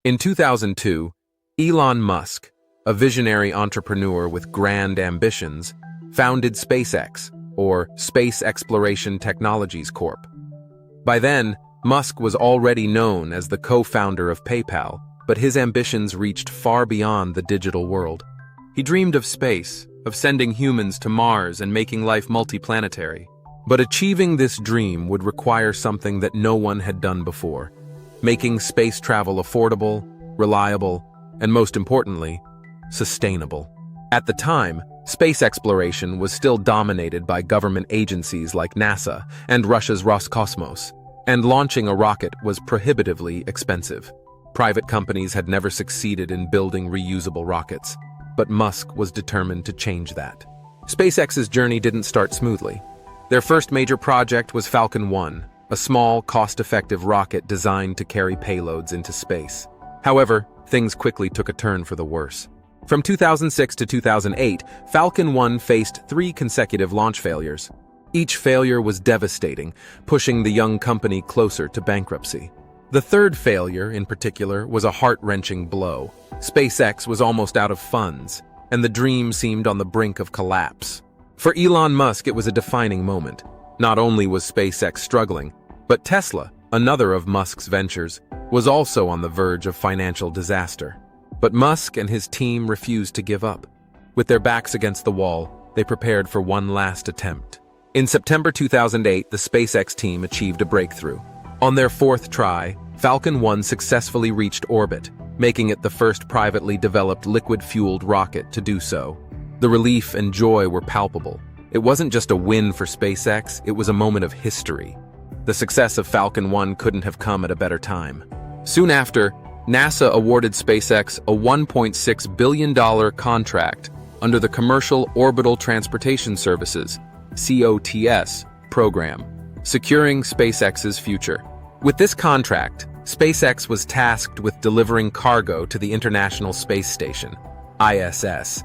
In 2002, Elon Musk, a visionary entrepreneur with grand ambitions, founded SpaceX, or Space Exploration Technologies Corp. By then, Musk was already known as the co-founder of PayPal, but his ambitions reached far beyond the digital world. He dreamed of space, of sending humans to Mars and making life multiplanetary. But achieving this dream would require something that no one had done before, making space travel affordable, reliable, and most importantly, sustainable. At the time, space exploration was still dominated by government agencies like NASA and Russia's Roscosmos, and launching a rocket was prohibitively expensive. Private companies had never succeeded in building reusable rockets, but Musk was determined to change that. SpaceX's journey didn't start smoothly. Their first major project was Falcon 1, a small, cost-effective rocket designed to carry payloads into space. However, things quickly took a turn for the worse. From 2006 to 2008, Falcon 1 faced 3 consecutive launch failures. Each failure was devastating, pushing the young company closer to bankruptcy. The third failure, in particular, was a heart-wrenching blow. SpaceX was almost out of funds, and the dream seemed on the brink of collapse. For Elon Musk, it was a defining moment. Not only was SpaceX struggling, but Tesla, another of Musk's ventures, was also on the verge of financial disaster. But Musk and his team refused to give up. With their backs against the wall, they prepared for one last attempt. In September 2008, the SpaceX team achieved a breakthrough. On their 4th try, Falcon 1 successfully reached orbit, making it the first privately developed liquid-fueled rocket to do so. The relief and joy were palpable. It wasn't just a win for SpaceX, it was a moment of history. The success of Falcon 1 couldn't have come at a better time. Soon after, NASA awarded SpaceX a $1.6 billion contract under the Commercial Orbital Transportation Services (COTS) program, securing SpaceX's future. With this contract, SpaceX was tasked with delivering cargo to the International Space Station, ISS,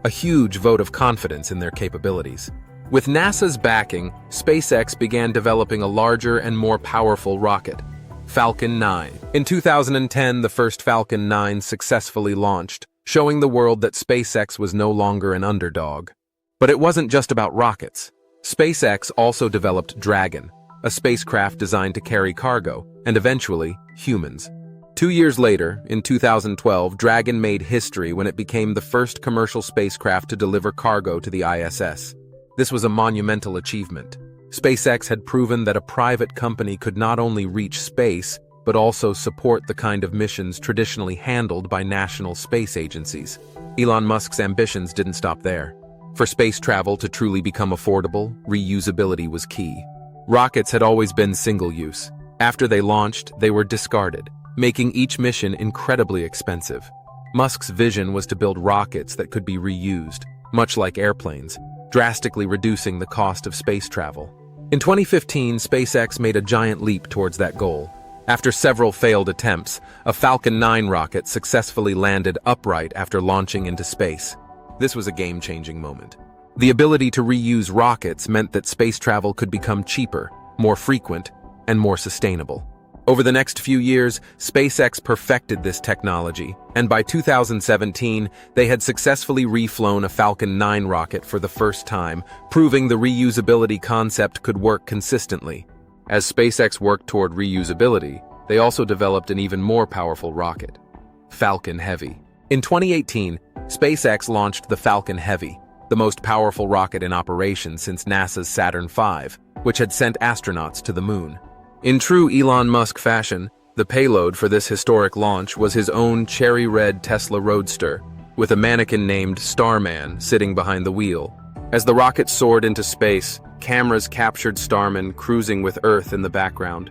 a huge vote of confidence in their capabilities. With NASA's backing, SpaceX began developing a larger and more powerful rocket, Falcon 9. In 2010, the first Falcon 9 successfully launched, showing the world that SpaceX was no longer an underdog. But it wasn't just about rockets. SpaceX also developed Dragon, a spacecraft designed to carry cargo, and eventually, humans. 2 years later, in 2012, Dragon made history when it became the first commercial spacecraft to deliver cargo to the ISS. This was a monumental achievement. SpaceX had proven that a private company could not only reach space, but also support the kind of missions traditionally handled by national space agencies. Elon Musk's ambitions didn't stop there. For space travel to truly become affordable, reusability was key. Rockets had always been single-use. After they launched, they were discarded, making each mission incredibly expensive. Musk's vision was to build rockets that could be reused, much like airplanes, drastically reducing the cost of space travel. In 2015, SpaceX made a giant leap towards that goal. After several failed attempts, a Falcon 9 rocket successfully landed upright after launching into space. This was a game-changing moment. The ability to reuse rockets meant that space travel could become cheaper, more frequent, and more sustainable. Over the next few years, SpaceX perfected this technology, and by 2017, they had successfully reflown a Falcon 9 rocket for the first time, proving the reusability concept could work consistently. As SpaceX worked toward reusability, they also developed an even more powerful rocket, Falcon Heavy. In 2018, SpaceX launched the Falcon Heavy, the most powerful rocket in operation since NASA's Saturn V, which had sent astronauts to the moon. In true Elon Musk fashion, the payload for this historic launch was his own cherry-red Tesla Roadster, with a mannequin named Starman sitting behind the wheel. As the rocket soared into space, cameras captured Starman cruising with Earth in the background,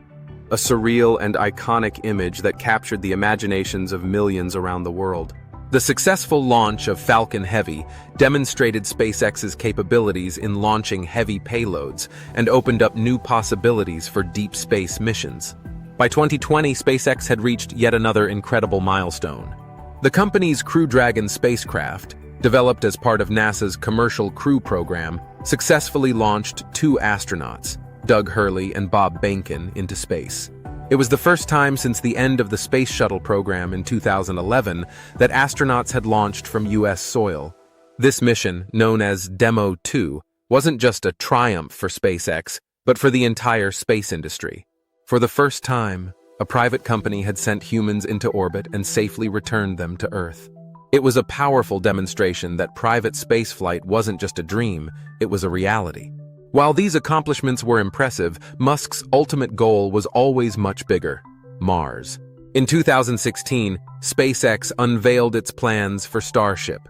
a surreal and iconic image that captured the imaginations of millions around the world. The successful launch of Falcon Heavy demonstrated SpaceX's capabilities in launching heavy payloads and opened up new possibilities for deep space missions. By 2020, SpaceX had reached yet another incredible milestone. The company's Crew Dragon spacecraft, developed as part of NASA's Commercial Crew program, successfully launched 2 astronauts, Doug Hurley and Bob Behnken, into space. It was the first time since the end of the Space Shuttle program in 2011 that astronauts had launched from U.S. soil. This mission, known as Demo 2, wasn't just a triumph for SpaceX, but for the entire space industry. For the first time, a private company had sent humans into orbit and safely returned them to Earth. It was a powerful demonstration that private spaceflight wasn't just a dream, it was a reality. While these accomplishments were impressive, Musk's ultimate goal was always much bigger: Mars. In 2016, SpaceX unveiled its plans for Starship,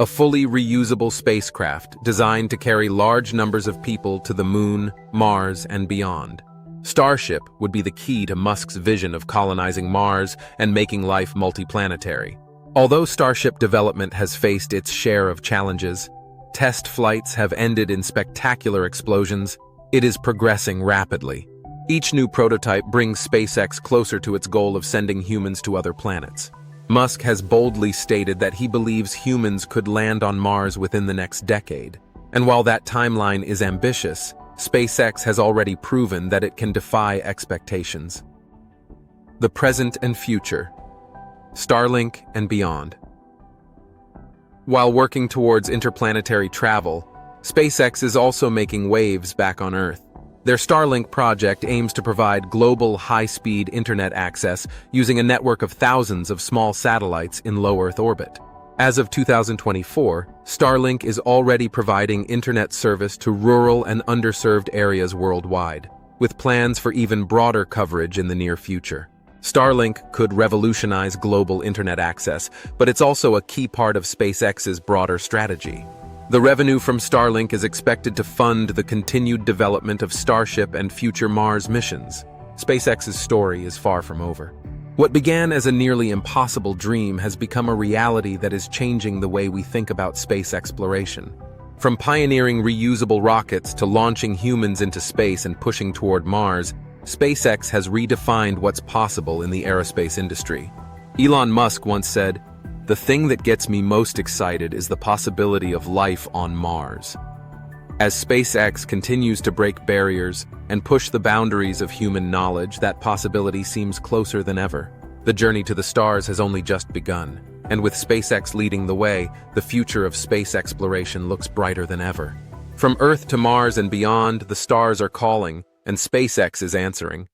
a fully reusable spacecraft designed to carry large numbers of people to the Moon, Mars, and beyond. Starship would be the key to Musk's vision of colonizing Mars and making life multiplanetary. Although Starship development has faced its share of challenges, test flights have ended in spectacular explosions, it is progressing rapidly. Each new prototype brings SpaceX closer to its goal of sending humans to other planets. Musk has boldly stated that he believes humans could land on Mars within the next decade. And while that timeline is ambitious, SpaceX has already proven that it can defy expectations. The present and future. Starlink and beyond. While working towards interplanetary travel, SpaceX is also making waves back on Earth. Their Starlink project aims to provide global high-speed internet access using a network of thousands of small satellites in low Earth orbit. As of 2024, Starlink is already providing internet service to rural and underserved areas worldwide, with plans for even broader coverage in the near future. Starlink could revolutionize global internet access, but it's also a key part of SpaceX's broader strategy. The revenue from Starlink is expected to fund the continued development of Starship and future Mars missions. SpaceX's story is far from over. What began as a nearly impossible dream has become a reality that is changing the way we think about space exploration. From pioneering reusable rockets to launching humans into space and pushing toward Mars, SpaceX has redefined what's possible in the aerospace industry. Elon Musk once said, "The thing that gets me most excited is the possibility of life on Mars." As SpaceX continues to break barriers and push the boundaries of human knowledge, that possibility seems closer than ever. The journey to the stars has only just begun, and with SpaceX leading the way, the future of space exploration looks brighter than ever. From Earth to Mars and beyond, the stars are calling, and SpaceX is answering.